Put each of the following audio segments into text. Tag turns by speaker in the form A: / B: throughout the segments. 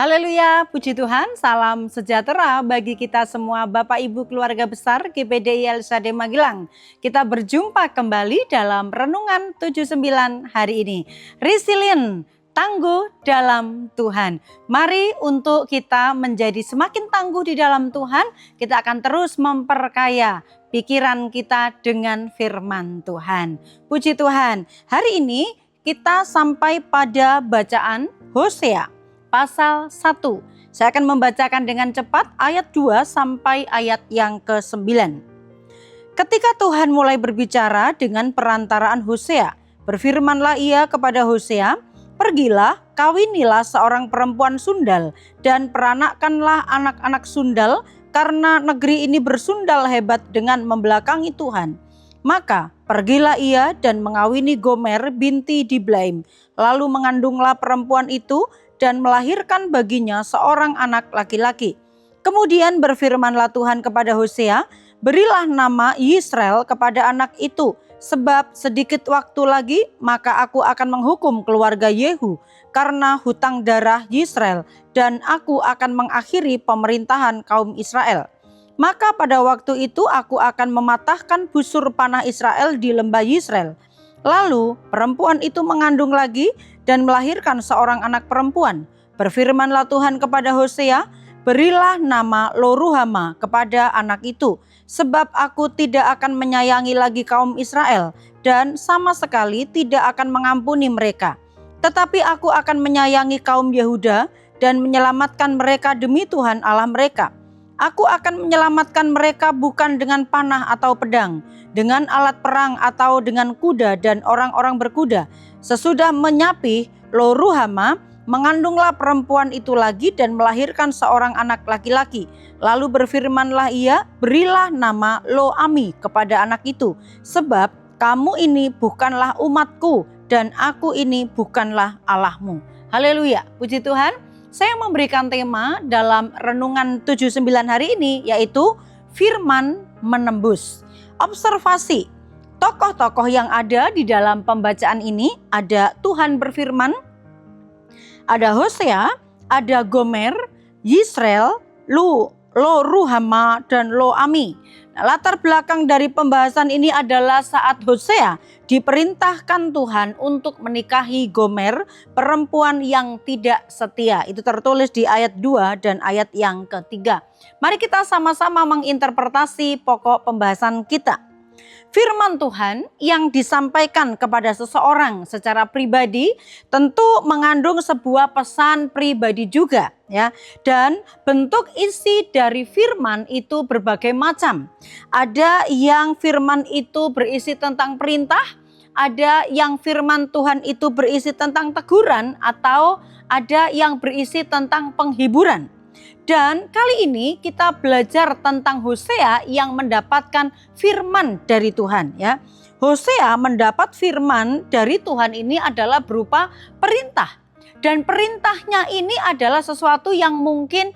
A: Haleluya, puji Tuhan, salam sejahtera bagi kita semua Bapak Ibu keluarga besar GPDI LSAD Magelang. Kita berjumpa kembali dalam Renungan 79 hari ini. Resilient, tangguh dalam Tuhan. Mari untuk kita menjadi semakin tangguh di dalam Tuhan, kita akan terus memperkaya pikiran kita dengan firman Tuhan. Puji Tuhan, hari ini kita sampai pada bacaan Hosea pasal 1. Saya akan membacakan dengan cepat ayat 2 sampai ayat yang ke-9. Ketika Tuhan mulai berbicara dengan perantaraan Hosea, berfirmanlah ia kepada Hosea, "Pergilah, kawinilah seorang perempuan sundal dan peranakkanlah anak-anak sundal, karena negeri ini bersundal hebat dengan membelakangi Tuhan." Maka pergilah ia dan mengawini Gomer binti Diblaim, lalu mengandunglah perempuan itu dan melahirkan baginya seorang anak laki-laki. Kemudian berfirmanlah Tuhan kepada Hosea, "Berilah nama Yisrael kepada anak itu, sebab sedikit waktu lagi maka aku akan menghukum keluarga Yehu karena hutang darah Yisrael, dan aku akan mengakhiri pemerintahan kaum Israel. Maka pada waktu itu aku akan mematahkan busur panah Israel di lembah Yisrael." Lalu perempuan itu mengandung lagi dan melahirkan seorang anak perempuan. Berfirmanlah Tuhan kepada Hosea, "Berilah nama Lo-ruhama kepada anak itu, sebab aku tidak akan menyayangi lagi kaum Israel dan sama sekali tidak akan mengampuni mereka. Tetapi aku akan menyayangi kaum Yehuda dan menyelamatkan mereka demi Tuhan Allah mereka. Aku akan menyelamatkan mereka bukan dengan panah atau pedang, dengan alat perang atau dengan kuda dan orang-orang berkuda." Sesudah menyapih Lo-ruhama, mengandunglah perempuan itu lagi dan melahirkan seorang anak laki-laki. Lalu berfirmanlah ia, "Berilah nama Lo-ami kepada anak itu, sebab kamu ini bukanlah umatku dan aku ini bukanlah Allahmu." Haleluya, puji Tuhan. Saya memberikan tema dalam Renungan 79 hari ini, yaitu firman menembus. Observasi tokoh-tokoh yang ada di dalam pembacaan ini. Ada Tuhan berfirman, ada Hosea, ada Gomer, Yisrael, Lo-ruhama, dan Lo-ami. Nah, latar belakang dari pembahasan ini adalah saat Hosea diperintahkan Tuhan untuk menikahi Gomer, perempuan yang tidak setia. Itu tertulis di ayat 2 dan ayat yang ketiga. Mari kita sama-sama menginterpretasi pokok pembahasan kita. Firman Tuhan yang disampaikan kepada seseorang secara pribadi tentu mengandung sebuah pesan pribadi juga, ya. Dan bentuk isi dari firman itu berbagai macam. Ada yang firman itu berisi tentang perintah, ada yang firman Tuhan itu berisi tentang teguran, atau ada yang berisi tentang penghiburan. Dan kali ini kita belajar tentang Hosea yang mendapatkan firman dari Tuhan, ya. Hosea mendapat firman dari Tuhan ini adalah berupa perintah. Dan perintahnya ini adalah sesuatu yang mungkin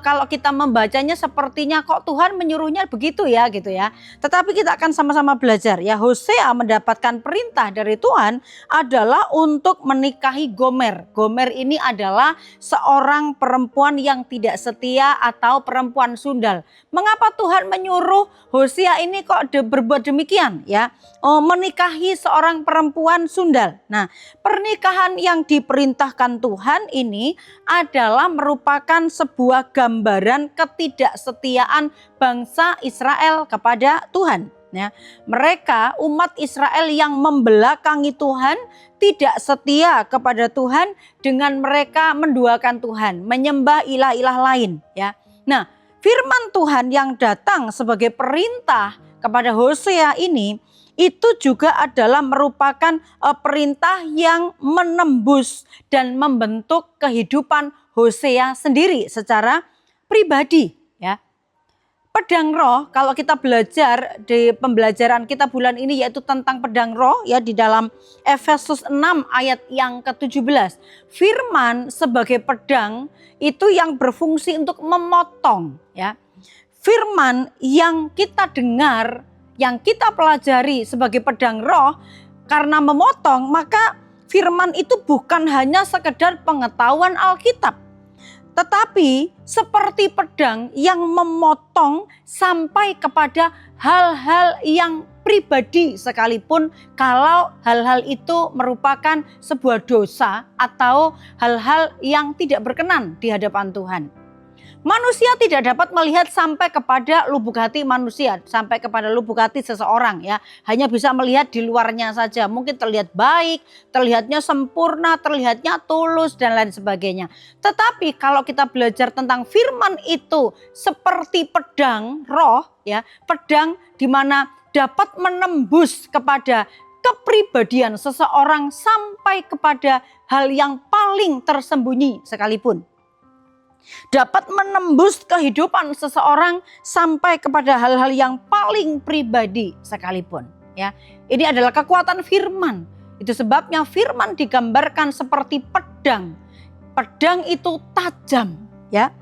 A: kalau kita membacanya sepertinya kok Tuhan menyuruhnya begitu ya, gitu ya. Tetapi kita akan sama-sama belajar, ya. Hosea mendapatkan perintah dari Tuhan adalah untuk menikahi Gomer. Gomer ini adalah seorang perempuan yang tidak setia atau perempuan sundal. Mengapa Tuhan menyuruh Hosea ini kok berbuat demikian, ya? Menikahi seorang perempuan sundal. Nah, pernikahan yang diperintahkan Tuhan ini adalah merupakan sebuah gambaran ketidaksetiaan bangsa Israel kepada Tuhan, ya. Mereka umat Israel yang membelakangi Tuhan, tidak setia kepada Tuhan dengan mereka menduakan Tuhan, menyembah ilah-ilah lain, ya. Nah, firman Tuhan yang datang sebagai perintah kepada Hosea ini itu juga adalah merupakan perintah yang menembus dan membentuk kehidupan Hosea sendiri secara pribadi, ya. Pedang roh, kalau kita belajar di pembelajaran kita bulan ini yaitu tentang pedang roh, ya, di dalam Efesus 6 ayat yang ke-17. Firman sebagai pedang itu yang berfungsi untuk memotong, ya. Firman yang kita dengar, yang kita pelajari sebagai pedang roh, karena memotong, maka firman itu bukan hanya sekedar pengetahuan Alkitab, tetapi seperti pedang yang memotong sampai kepada hal-hal yang pribadi sekalipun, kalau hal-hal itu merupakan sebuah dosa atau hal-hal yang tidak berkenan di hadapan Tuhan. Manusia tidak dapat melihat sampai kepada lubuk hati manusia, sampai kepada lubuk hati seseorang ya. Hanya bisa melihat di luarnya saja. Mungkin terlihat baik, terlihatnya sempurna, terlihatnya tulus dan lain sebagainya. Tetapi kalau kita belajar tentang firman itu seperti pedang roh ya, pedang di mana dapat menembus kepada kepribadian seseorang sampai kepada hal yang paling tersembunyi sekalipun. Dapat menembus kehidupan seseorang sampai kepada hal-hal yang paling pribadi sekalipun ya. Ini adalah kekuatan firman. Itu sebabnya firman digambarkan seperti pedang. Pedang itu tajam ya.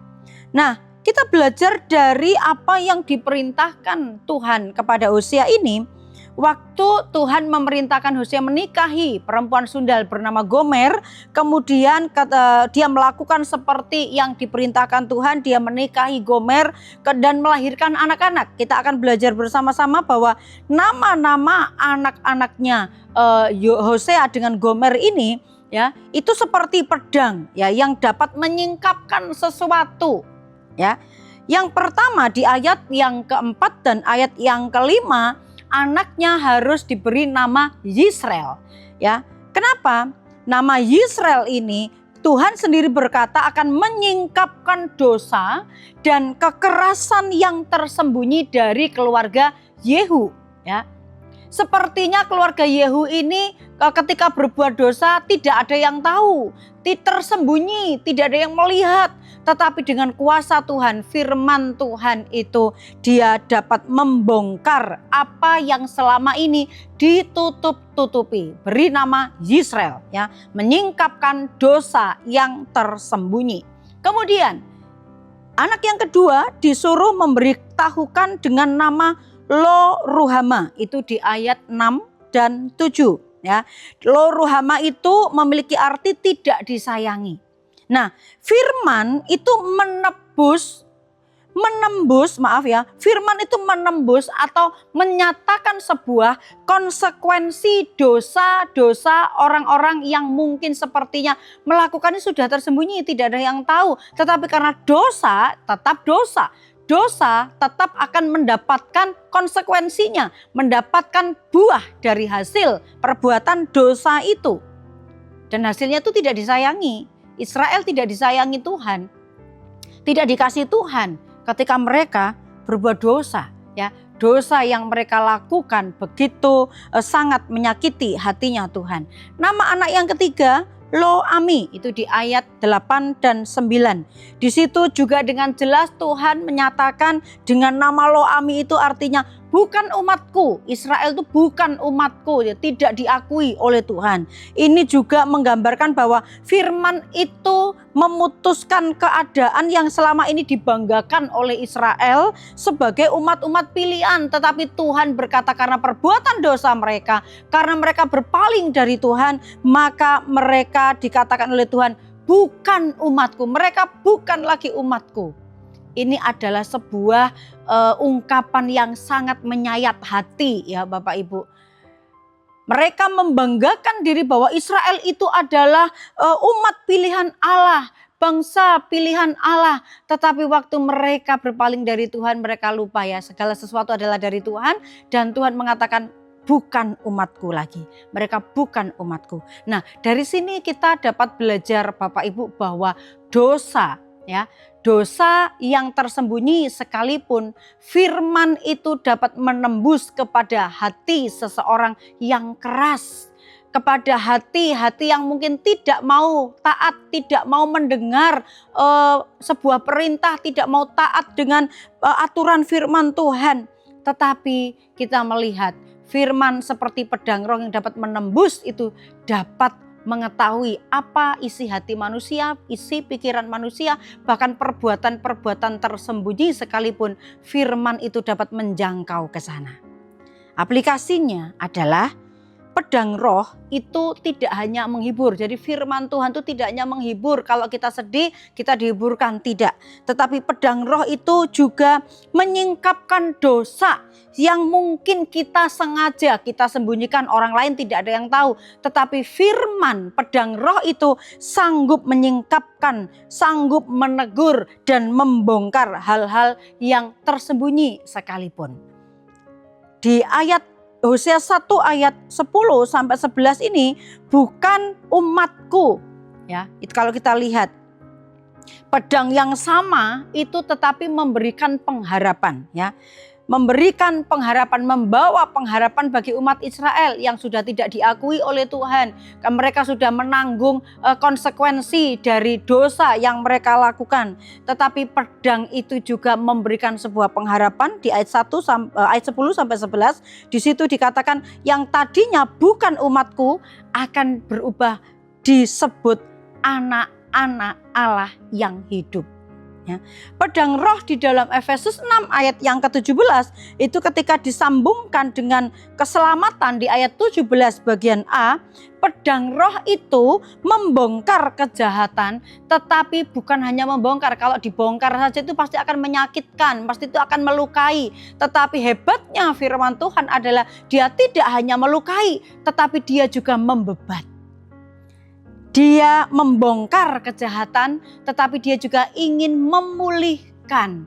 A: Nah, kita belajar dari apa yang diperintahkan Tuhan kepada Hosea ini. Waktu Tuhan memerintahkan Hosea menikahi perempuan sundal bernama Gomer, kemudian dia melakukan seperti yang diperintahkan Tuhan, dia menikahi Gomer dan melahirkan anak-anak. Kita akan belajar bersama-sama bahwa nama-nama anak-anaknya Hosea dengan Gomer ini ya, itu seperti pedang ya yang dapat menyingkapkan sesuatu ya. Yang pertama di ayat yang keempat dan ayat yang kelima, anaknya harus diberi nama Yisrael ya. Kenapa? Nama Yisrael ini Tuhan sendiri berkata akan menyingkapkan dosa dan kekerasan yang tersembunyi dari keluarga Yehu ya. Sepertinya keluarga Yehu ini ketika berbuat dosa tidak ada yang tahu, tersembunyi, tidak ada yang melihat. Tetapi dengan kuasa Tuhan, firman Tuhan itu dia dapat membongkar apa yang selama ini ditutup-tutupi. Beri nama Yisrael ya, menyingkapkan dosa yang tersembunyi. Kemudian anak yang kedua disuruh memberitahukan dengan nama Lo Ruhama, itu di ayat 6 dan 7 ya. Lo Ruhama itu memiliki arti tidak disayangi. Nah, firman itu firman itu menembus atau menyatakan sebuah konsekuensi dosa-dosa orang-orang yang mungkin sepertinya melakukannya sudah tersembunyi, tidak ada yang tahu. Tetapi karena dosa, tetap dosa. Dosa tetap akan mendapatkan konsekuensinya, mendapatkan buah dari hasil perbuatan dosa itu. Dan hasilnya itu tidak disayangi. Israel tidak disayangi Tuhan, tidak dikasih Tuhan ketika mereka berbuat dosa ya. Dosa yang mereka lakukan begitu sangat menyakiti hatinya Tuhan. Nama anak yang ketiga Lo Ami, itu di ayat 8 dan 9. Di situ juga dengan jelas Tuhan menyatakan dengan nama Lo Ami itu artinya bukan umatku. Israel itu bukan umatku, ya, tidak diakui oleh Tuhan. Ini juga menggambarkan bahwa firman itu memutuskan keadaan yang selama ini dibanggakan oleh Israel sebagai umat-umat pilihan. Tetapi Tuhan berkata karena perbuatan dosa mereka, karena mereka berpaling dari Tuhan, maka mereka dikatakan oleh Tuhan bukan umatku. Mereka bukan lagi umatku. Ini adalah sebuah ungkapan yang sangat menyayat hati ya Bapak Ibu. Mereka membanggakan diri bahwa Israel itu adalah umat pilihan Allah, bangsa pilihan Allah. Tetapi waktu mereka berpaling dari Tuhan, mereka lupa ya segala sesuatu adalah dari Tuhan. Dan Tuhan mengatakan bukan umatku lagi, mereka bukan umatku. Nah, dari sini kita dapat belajar Bapak Ibu bahwa dosa ya, dosa yang tersembunyi sekalipun firman itu dapat menembus kepada hati seseorang yang keras, kepada hati-hati yang mungkin tidak mau taat, tidak mau mendengar sebuah perintah, tidak mau taat dengan aturan firman Tuhan. Tetapi kita melihat firman seperti pedang roh yang dapat menembus itu, dapat mengetahui apa isi hati manusia, isi pikiran manusia, bahkan perbuatan-perbuatan tersembunyi sekalipun firman itu dapat menjangkau ke sana. Aplikasinya adalah pedang roh itu tidak hanya menghibur. Jadi firman Tuhan itu tidak hanya menghibur. Kalau kita sedih, kita dihiburkan, tidak. Tetapi pedang roh itu juga menyingkapkan dosa yang mungkin kita sengaja kita sembunyikan, orang lain tidak ada yang tahu. Tetapi firman pedang roh itu sanggup menyingkapkan, sanggup menegur dan membongkar hal-hal yang tersembunyi sekalipun. Di ayat Hosea 1 ayat 10 sampai 11 ini, bukan umatku, ya. Itu kalau kita lihat pedang yang sama itu tetapi memberikan pengharapan, ya. Memberikan pengharapan, membawa pengharapan bagi umat Israel yang sudah tidak diakui oleh Tuhan. Mereka sudah menanggung konsekuensi dari dosa yang mereka lakukan. Tetapi pedang itu juga memberikan sebuah pengharapan di ayat 10 sampai 11. Di situ dikatakan yang tadinya bukan umatku akan berubah disebut anak-anak Allah yang hidup. Ya. Pedang roh di dalam Efesus 6 ayat yang ke-17 itu ketika disambungkan dengan keselamatan di ayat 17 bagian A, pedang roh itu membongkar kejahatan, tetapi bukan hanya membongkar. Kalau dibongkar saja itu pasti akan menyakitkan, pasti itu akan melukai. Tetapi hebatnya firman Tuhan adalah dia tidak hanya melukai, tetapi dia juga membebat. Dia membongkar kejahatan, tetapi dia juga ingin memulihkan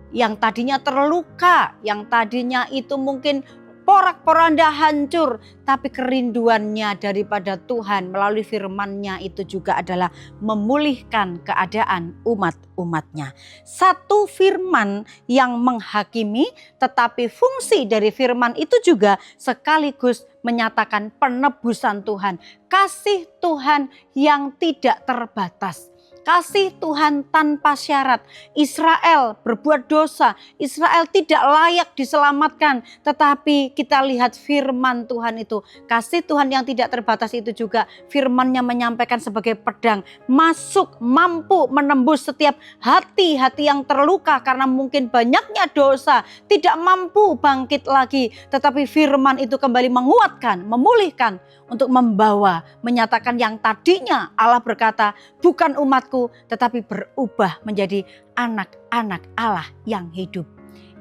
A: yang tadinya terluka, yang tadinya itu mungkin porak-poranda hancur, tapi kerinduannya daripada Tuhan melalui firman-Nya itu juga adalah memulihkan keadaan umat-umatnya. Satu firman yang menghakimi, tetapi fungsi dari firman itu juga sekaligus menyatakan penebusan Tuhan, kasih Tuhan yang tidak terbatas. Kasih Tuhan tanpa syarat. Israel berbuat dosa, Israel tidak layak diselamatkan. Tetapi kita lihat firman Tuhan itu, kasih Tuhan yang tidak terbatas itu juga firman-Nya menyampaikan sebagai pedang. Masuk, mampu menembus setiap hati-hati yang terluka karena mungkin banyaknya dosa. Tidak mampu bangkit lagi. Tetapi firman itu kembali menguatkan, memulihkan untuk membawa, menyatakan yang tadinya Allah berkata, bukan umatku, tetapi berubah menjadi anak-anak Allah yang hidup.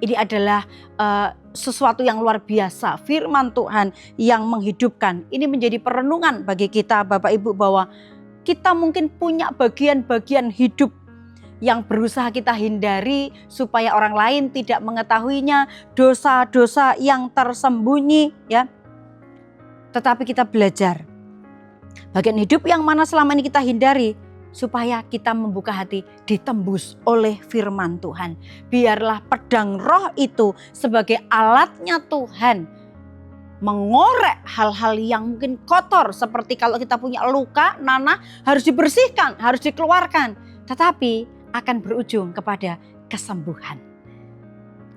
A: Ini adalah sesuatu yang luar biasa, firman Tuhan yang menghidupkan. Ini menjadi perenungan bagi kita Bapak Ibu bahwa kita mungkin punya bagian-bagian hidup yang berusaha kita hindari supaya orang lain tidak mengetahuinya, dosa-dosa yang tersembunyi, ya. Tetapi kita belajar bagian hidup yang mana selama ini kita hindari, supaya kita membuka hati ditembus oleh firman Tuhan. Biarlah pedang roh itu sebagai alatnya Tuhan mengorek hal-hal yang mungkin kotor, seperti kalau kita punya luka, nanah harus dibersihkan, harus dikeluarkan, tetapi akan berujung kepada kesembuhan.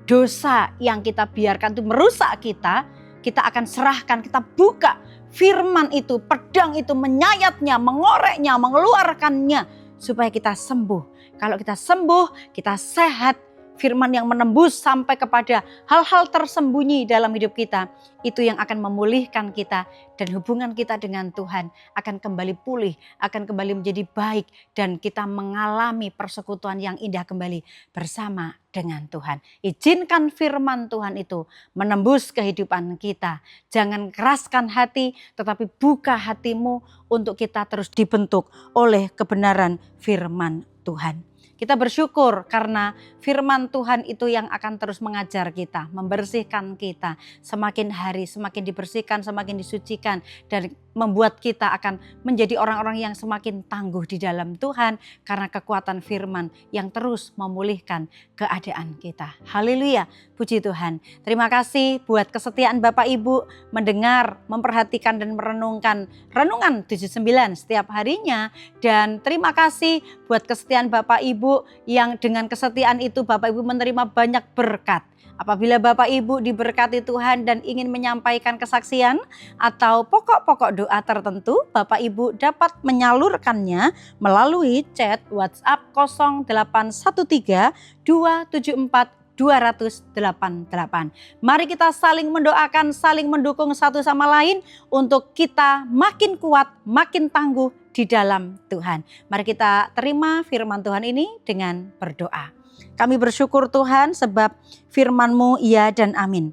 A: Dosa yang kita biarkan itu merusak kita akan serahkan, kita buka firman itu, pedang itu menyayatnya, mengoreknya, mengeluarkannya supaya kita sembuh. Kalau kita sembuh, kita sehat, firman yang menembus sampai kepada hal-hal tersembunyi dalam hidup kita, itu yang akan memulihkan kita dan hubungan kita dengan Tuhan akan kembali pulih, akan kembali menjadi baik dan kita mengalami persekutuan yang indah kembali bersama dengan Tuhan. Izinkan firman Tuhan itu menembus kehidupan kita. Jangan keraskan hati, tetapi buka hatimu untuk kita terus dibentuk oleh kebenaran firman Tuhan. Kita bersyukur karena firman Tuhan itu yang akan terus mengajar kita, membersihkan kita. Semakin hari semakin dibersihkan, semakin disucikan, dan membuat kita akan menjadi orang-orang yang semakin tangguh di dalam Tuhan karena kekuatan firman yang terus memulihkan keadaan kita. Haleluya, puji Tuhan. Terima kasih buat kesetiaan Bapak Ibu mendengar, memperhatikan dan merenungkan Renungan 79 setiap harinya. Dan terima kasih buat kesetiaan Bapak Ibu yang dengan kesetiaan itu Bapak Ibu menerima banyak berkat. Apabila Bapak Ibu diberkati Tuhan dan ingin menyampaikan kesaksian atau pokok-pokok doa tertentu, Bapak Ibu dapat menyalurkannya melalui chat WhatsApp 0813 274 288. Mari kita saling mendoakan, saling mendukung satu sama lain untuk kita makin kuat, makin tangguh di dalam Tuhan. Mari kita terima firman Tuhan ini dengan berdoa. Kami bersyukur Tuhan sebab firman-Mu ya dan amin.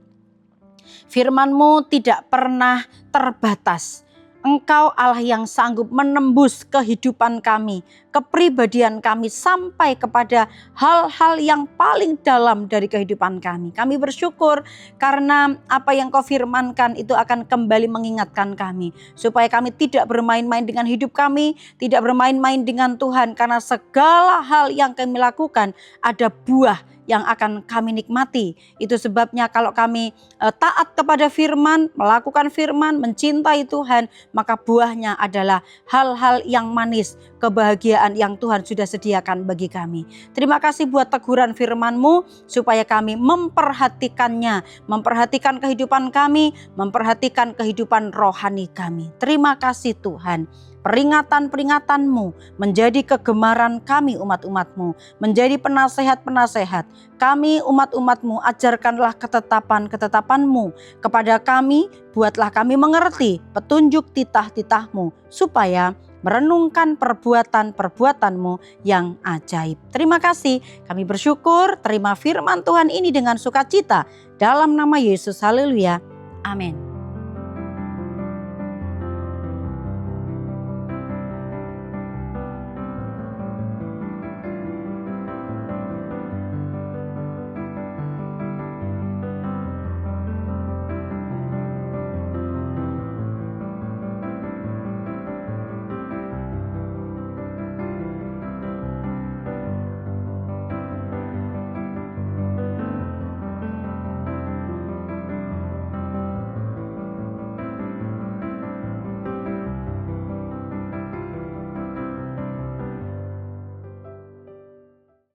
A: Firman-Mu tidak pernah terbatas. Engkau Allah yang sanggup menembus kehidupan kami, kepribadian kami sampai kepada hal-hal yang paling dalam dari kehidupan kami. Kami bersyukur karena apa yang Kau firmankan itu akan kembali mengingatkan kami. Supaya kami tidak bermain-main dengan hidup kami, tidak bermain-main dengan Tuhan. Karena segala hal yang kami lakukan ada buah yang akan kami nikmati. Itu sebabnya kalau kami taat kepada firman, melakukan firman, mencintai Tuhan, maka buahnya adalah hal-hal yang manis, kebahagiaan yang Tuhan sudah sediakan bagi kami. Terima kasih buat teguran firman-Mu supaya kami memperhatikannya, memperhatikan kehidupan kami, memperhatikan kehidupan rohani kami. Terima kasih Tuhan. Peringatan-peringatan-Mu menjadi kegemaran kami umat-umat-Mu, menjadi penasehat-penasehat. Kami umat-umat-Mu, ajarkanlah ketetapan-ketetapan-Mu kepada kami, buatlah kami mengerti petunjuk titah-titah-Mu, supaya merenungkan perbuatan-perbuatan-Mu yang ajaib. Terima kasih, kami bersyukur, terima firman Tuhan ini dengan sukacita, dalam nama Yesus, haleluya, amin.